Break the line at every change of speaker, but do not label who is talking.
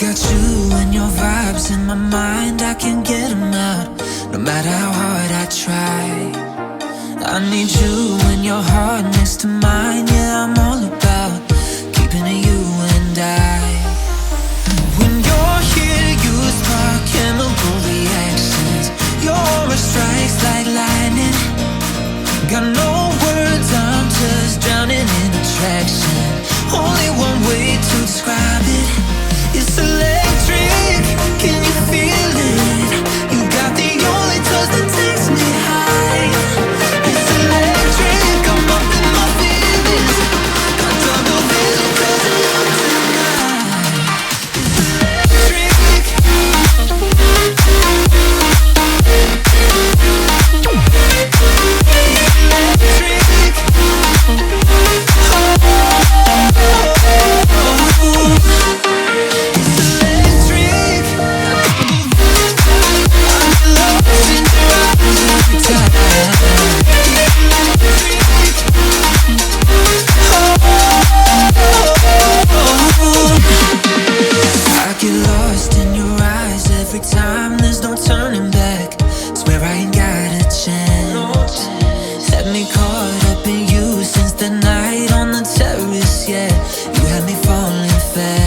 got you and your vibes in my mind, I can't get them out, no matter how hard I try. I need you and your heart next to mine. Yeah, I'm all about keeping it you and I. When you're here, you spark chemical reactions. Your aura strikes like lightning. Got no words, I'm just drowning in attraction. Only one way to describe it. It's electric, can you feel it? You got the only touch that takes me high. It's electric, I'm up in my feelings. Got double vision 'cause of you tonight. It's electric. Every time, there's no turning back. Swear I ain't got a chance. Had me caught up in you since the night on the terrace. Yeah, you had me falling fast.